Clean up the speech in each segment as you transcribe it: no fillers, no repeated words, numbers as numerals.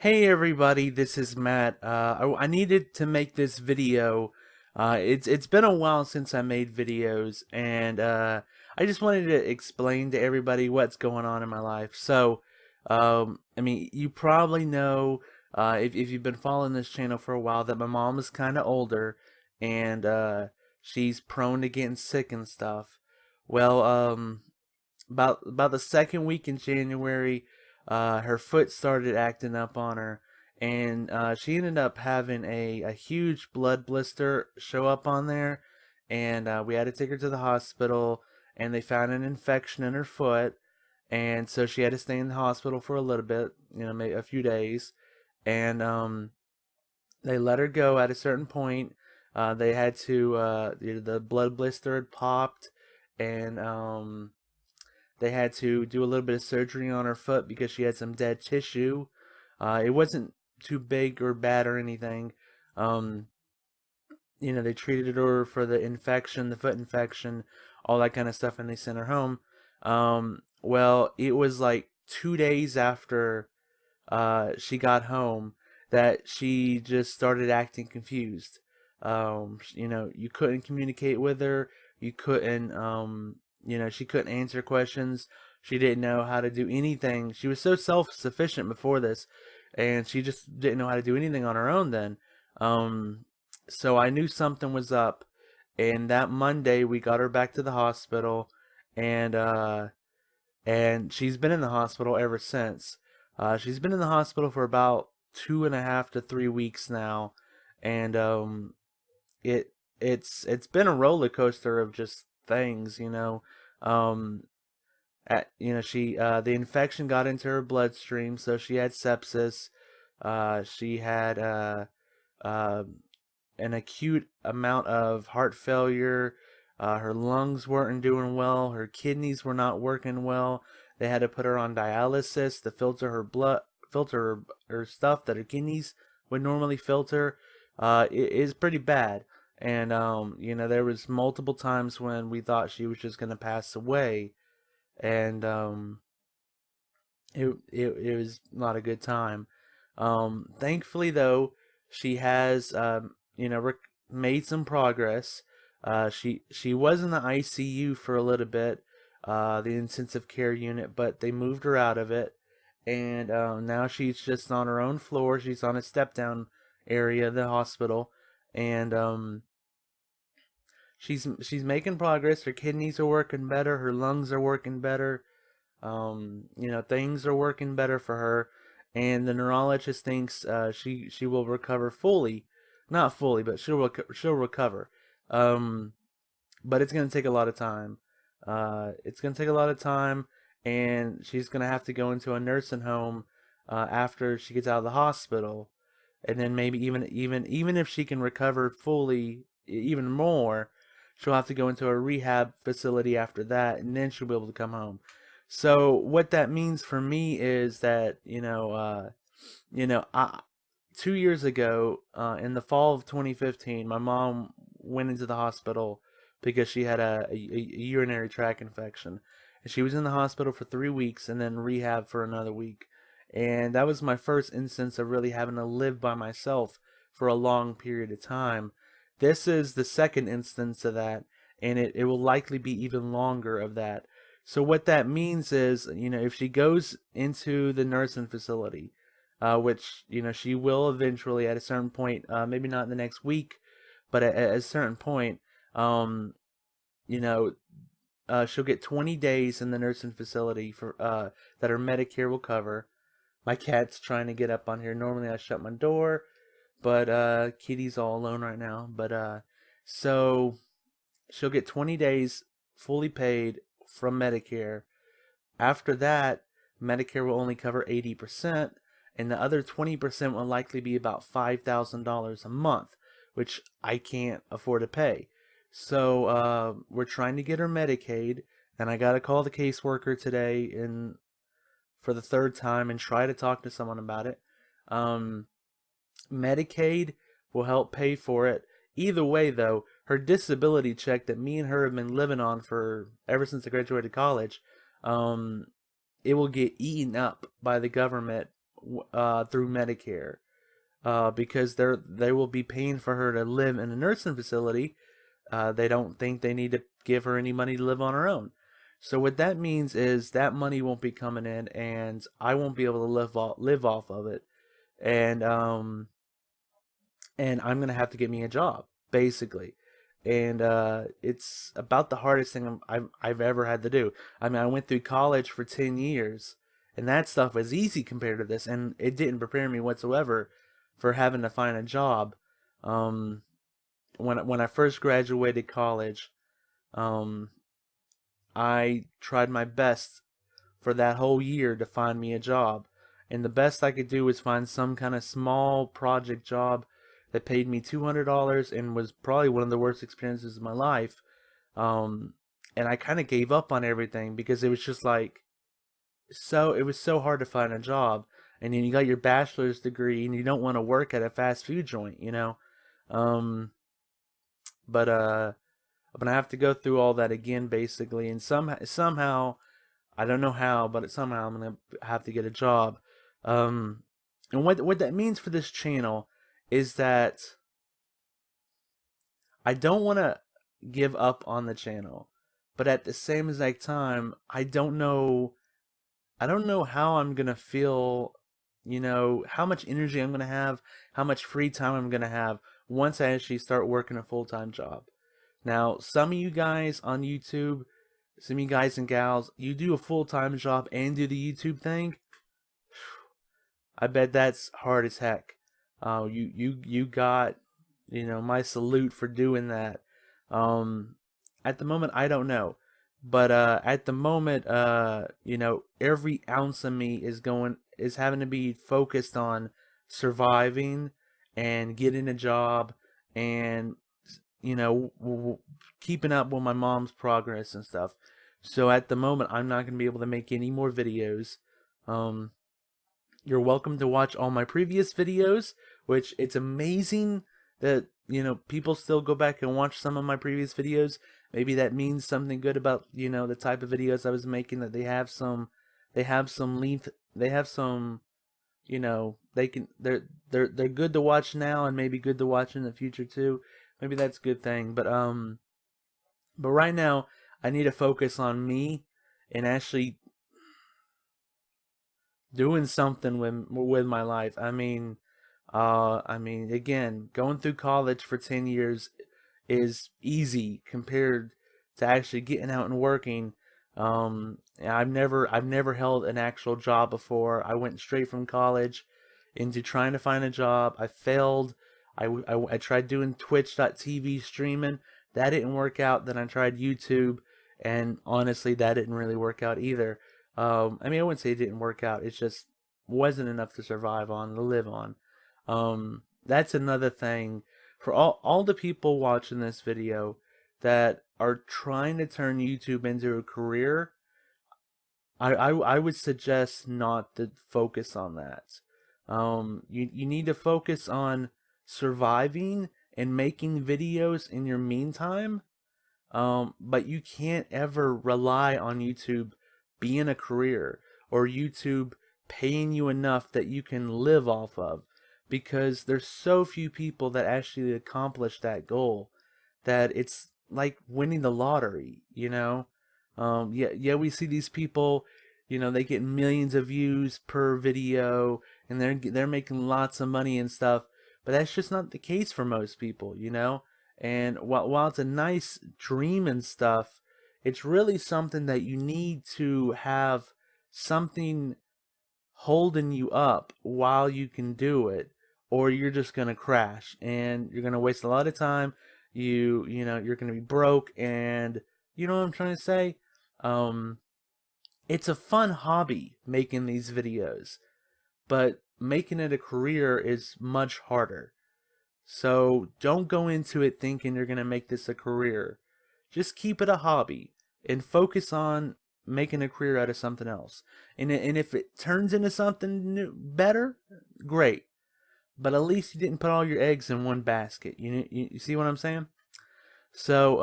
Hey everybody, this is Matt. I needed to make this video. It's been a while since I made videos, and I just wanted to explain to everybody what's going on in my life. I mean, you probably know if you've been following this channel for a while that my mom is kind of older, and she's prone to getting sick and stuff. Well, about the second week in January, her foot started acting up on her, and she ended up having a huge blood blister show up on there, and we had to take her to the hospital, and they found an infection in her foot, and so she had to stay in the hospital for a little bit, maybe a few days, and they let her go at a certain point. They had to the blood blister had popped, and they had to do a little bit of surgery on her foot because she had some dead tissue. It wasn't too big or bad or anything. Um, they treated her for the infection, the foot infection, all that kind of stuff, and they sent her home. Well, it was like 2 days after she got home that she just started acting confused. You couldn't communicate with her. You couldn't, she couldn't answer questions. She didn't know how to do anything. She was so self-sufficient before this, and she just didn't know how to do anything on her own then. Um, so I knew something was up, and that Monday we got her back to the hospital, and she's been in the hospital ever since. She's been in the hospital for about 2.5 to 3 weeks now, and it's been a roller coaster of just things, Um, she the infection got into her bloodstream, so she had sepsis. She had uh, an acute amount of heart failure. Her lungs weren't doing well. Her kidneys were not working well. They had to put her on dialysis to filter her blood, filter her stuff that her kidneys would normally filter. It is pretty bad. And there was multiple times when we thought she was just gonna pass away, and it was not a good time. Thankfully, though, she has made some progress. She was in the ICU for a little bit, the intensive care unit, but they moved her out of it, and now she's just on her own floor. She's on a step down area of the hospital, and she's making progress. Her kidneys are working better. Her lungs are working better. Things are working better for her, and the neurologist thinks she will recover fully, not fully, but she'll recover. Um, but it's gonna take a lot of time. It's gonna take a lot of time, and she's gonna have to go into a nursing home after she gets out of the hospital, and then maybe even if she can recover fully, even more, she'll have to go into a rehab facility after that, and then she'll be able to come home. So what that means for me is that I 2 years ago, in the fall of 2015, my mom went into the hospital because she had a urinary tract infection, and she was in the hospital for 3 weeks and then rehab for another week. And that was my first instance of really having to live by myself for a long period of time. This is the second instance of that, and it will likely be even longer of that. So what that means is, if she goes into the nursing facility, which she will eventually at a certain point, maybe not in the next week, but at a certain point, you know, she'll get 20 days in the nursing facility for that her Medicare will cover. My cat's trying to get up on here. Normally I shut my door, but Kitty's all alone right now. But so she'll get 20 days fully paid from Medicare. After that, Medicare will only cover 80%, and the other 20% will likely be about $5,000 a month, which I can't afford to pay. So we're trying to get her Medicaid, and I got to call the caseworker today and for the third time and try to talk to someone about it. Um, Medicaid will help pay for it. Either way, though, her disability check that me and her have been living on for ever since I graduated college, um, it will get eaten up by the government through Medicare, because they will be paying for her to live in a nursing facility. They don't think they need to give her any money to live on her own. So what that means is that money won't be coming in, and I won't be able to live off of it, and I'm gonna have to get me a job, basically. And it's about the hardest thing I've ever had to do. I mean, I went through college for 10 years, and that stuff was easy compared to this, and it didn't prepare me whatsoever for having to find a job. Um, when I first graduated college, um, I tried my best for that whole year to find me a job. And the best I could do was find some kind of small project job that paid me $200 and was probably one of the worst experiences of my life. Um, and I kind of gave up on everything because it was just like, it was so hard to find a job. And then you got your bachelor's degree and you don't want to work at a fast food joint, you know? Um, but I'm gonna have to go through all that again, basically, and somehow, I don't know how, but somehow I'm gonna have to get a job. Um, and what that means for this channel is that I don't want to give up on the channel, but at the same exact time, I don't know how I'm gonna feel, you know, how much energy I'm gonna have, how much free time I'm gonna have once I actually start working a full-time job. Now, some of you guys on YouTube, some of you guys and gals, you do a full-time job and do the YouTube thing. I bet that's hard as heck. You got, you know, my salute for doing that. At the moment, I don't know, but at the moment, you know, every ounce of me is having to be focused on surviving and getting a job and, you know, keeping up with my mom's progress and stuff. So at the moment, I'm not going to be able to make any more videos. Um, you're welcome to watch all my previous videos, which it's amazing that, you know, people still go back and watch some of my previous videos. Maybe that means something good about, you know, the type of videos I was making, that they have some length, they have some, you know, they're good to watch now and maybe good to watch in the future too. Maybe that's a good thing, but right now I need to focus on me and actually doing something with my life. I mean, again, going through college for 10 years is easy compared to actually getting out and working. I've never held an actual job before. I went straight from college into trying to find a job. I failed. I tried doing Twitch.tv streaming. That didn't work out. Then I tried YouTube, and honestly, that didn't really work out either. I mean, I wouldn't say it didn't work out. It just wasn't enough to survive on, to live on. That's another thing for all the people watching this video that are trying to turn YouTube into a career. I would suggest not to focus on that. You need to focus on surviving and making videos in your meantime. But you can't ever rely on YouTube being a career or YouTube paying you enough that you can live off of, because there's so few people that actually accomplish that goal that it's like winning the lottery, you know? Yeah, we see these people, you know, they get millions of views per video and they're making lots of money and stuff, but that's just not the case for most people, you know? And while it's a nice dream and stuff, it's really something that you need to have something holding you up while you can do it, or you're just going to crash and you're going to waste a lot of time. You know, you're going to be broke, and you know what I'm trying to say? It's a fun hobby making these videos, but making it a career is much harder. So don't go into it thinking you're going to make this a career. Just keep it a hobby and focus on making a career out of something else. And if it turns into something better, great. But at least you didn't put all your eggs in one basket. You see what I'm saying? So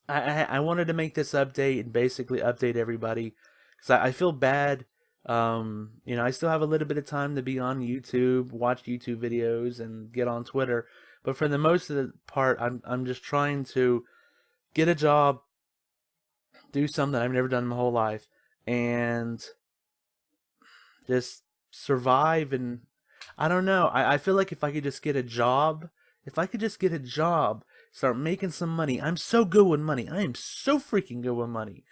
I wanted to make this update and basically update everybody, because I feel bad You know, I still have a little bit of time to be on YouTube, watch YouTube videos, and get on Twitter. But for the most of the part, I'm just trying to get a job, do something I've never done in my whole life, and just survive. And I don't know. I feel like if I could just get a job, start making some money. I'm so good with money. I am so freaking good with money.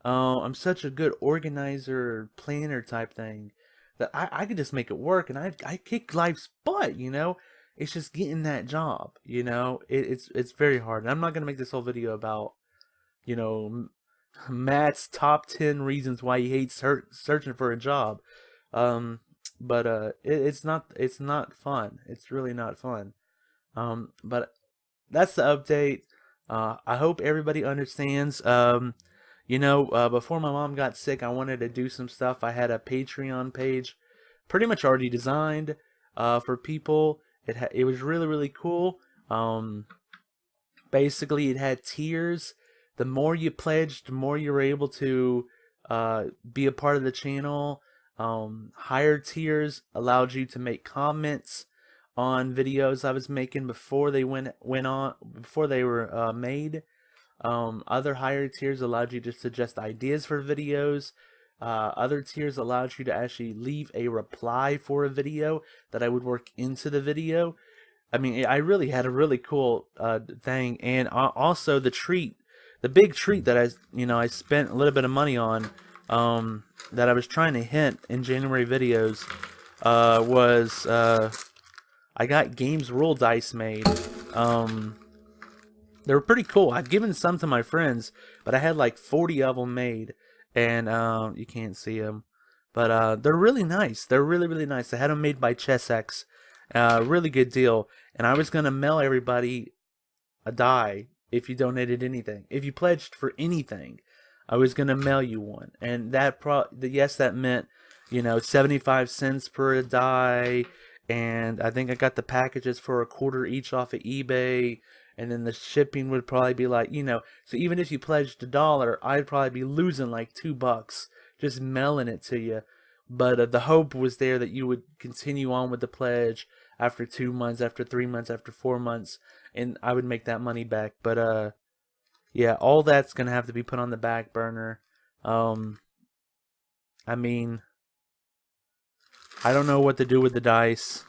I'm such a good organizer, planner type thing that I could just make it work, and I kick life's butt, you know. It's just getting that job, you know. It's very hard. And I'm not gonna make this whole video about, you know, Matt's top 10 reasons why he hates searching for a job. Um, but it's not fun. It's really not fun. But that's the update. I hope everybody understands. You know, before my mom got sick, I wanted to do some stuff. I had a Patreon page pretty much already designed for people. It was really, really cool. Basically, it had tiers. The more you pledged, the more you were able to be a part of the channel. Higher tiers allowed you to make comments on videos I was making before they before they were made. Other higher tiers allowed you to suggest ideas for videos. Other tiers allowed you to actually leave a reply for a video that I would work into the video. I mean, I really had a really cool thing, and also the big treat that I spent a little bit of money on, that I was trying to hint in January videos, was I got Games Rule dice made. They were pretty cool. I've given some to my friends, but I had like 40 of them made, and you can't see them, but they're really nice. They're really, really nice. I had them made by ChessX. Really good deal. And I was gonna mail everybody a die if you donated anything. If you pledged for anything, I was gonna mail you one. And yes, that meant, 75 cents per a die. And I think I got the packages for $0.25 each off of eBay. And then the shipping would probably be like, so even if you pledged $1, I'd probably be losing like $2 just mailing it to you. But the hope was there that you would continue on with the pledge after 2 months, after 3 months, after 4 months, and I would make that money back. But yeah, all that's gonna have to be put on the back burner. I mean, I don't know what to do with the dice.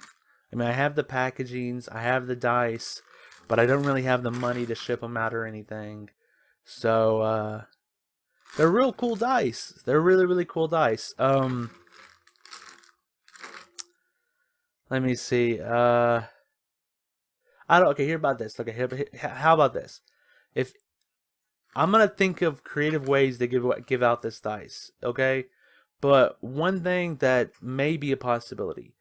I mean, I have the packagings, I have the dice, but I don't really have the money to ship them out or anything. So they're real cool dice. They're really, really cool dice. Let me see. I don't. Okay, hear about this. Okay, how about this? If I'm gonna think of creative ways to give out this dice, okay? But one thing that may be a possibility,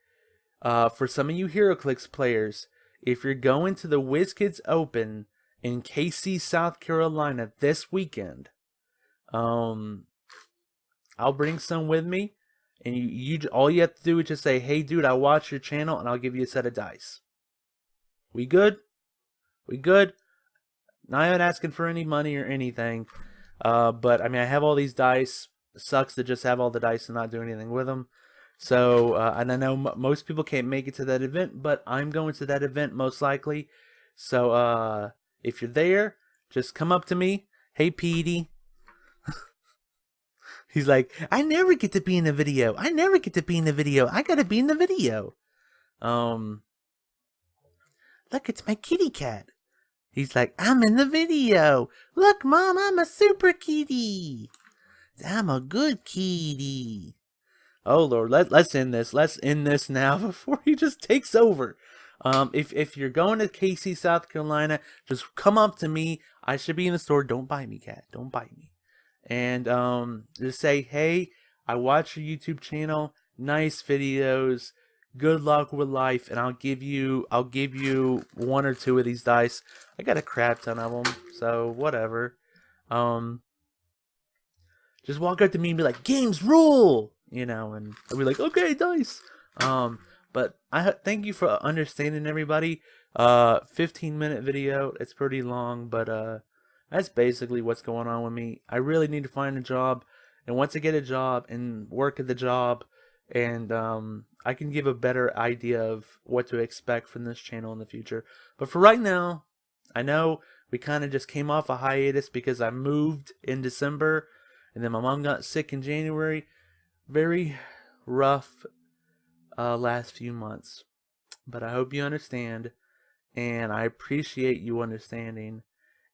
for some of you HeroClix players, if you're going to the WizKids Open in KC, South Carolina this weekend, I'll bring some with me. And all you have to do is just say, "Hey, dude, I watch your channel," and I'll give you a set of dice. We good? We good? Not even asking for any money or anything. But I mean, I have all these dice. It sucks to just have all the dice and not do anything with them. So, and I know most people can't make it to that event, but I'm going to that event most likely. So, if you're there, just come up to me. "Hey, Petey." He's like, "I never get to be in the video. I never get to be in the video. I gotta be in the video." Look, it's my kitty cat. He's like, "I'm in the video. Look, Mom, I'm a super kitty. I'm a good kitty." Oh Lord, let's end this. Let's end this now before he just takes over. If you're going to KC, South Carolina, just come up to me. I should be in the store. Don't bite me, cat. Don't bite me. And just say, "Hey, I watch your YouTube channel. Nice videos. Good luck with life." And I'll give you 1 or 2 of these dice. I got a crap ton of them, so whatever. Just walk up to me and be like, "Games Rule," and I'll be like, "Okay, dice." But I thank you for understanding, everybody. 15-minute video. It's pretty long, but that's basically what's going on with me. I really need to find a job. And once I get a job and work at the job, and I can give a better idea of what to expect from this channel in the future. But for right now, I know we kind of just came off a hiatus because I moved in December, and then my mom got sick in January. Very rough last few months. But I hope you understand, and I appreciate you understanding.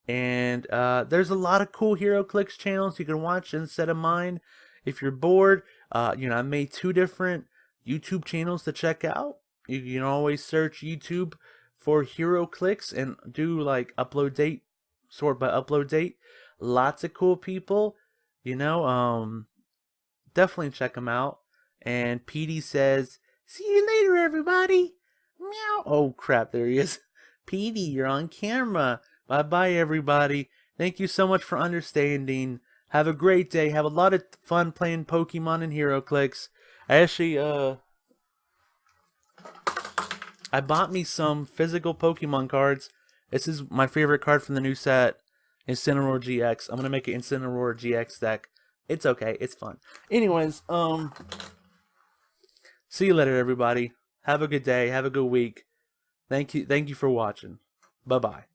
And there's a lot of cool HeroClix channels you can watch instead of mine. If you're bored, I made 2 different YouTube channels to check out. You can always search YouTube for HeroClix and do like upload date, sort by upload date. Lots of cool people, definitely check them out. And Petey says, "See you later, everybody." Meow. Oh crap, there he is. Petey, you're on camera. Bye bye, everybody. Thank you so much for understanding. Have a great day. Have a lot of fun playing Pokemon and HeroClix. I actually, I bought me some physical Pokemon cards. This is my favorite card from the new set, Incineroar GX. I'm gonna make an Incineroar GX deck. It's okay. It's fun. Anyways, see you later, everybody. Have a good day. Have a good week. Thank you for watching. Bye bye.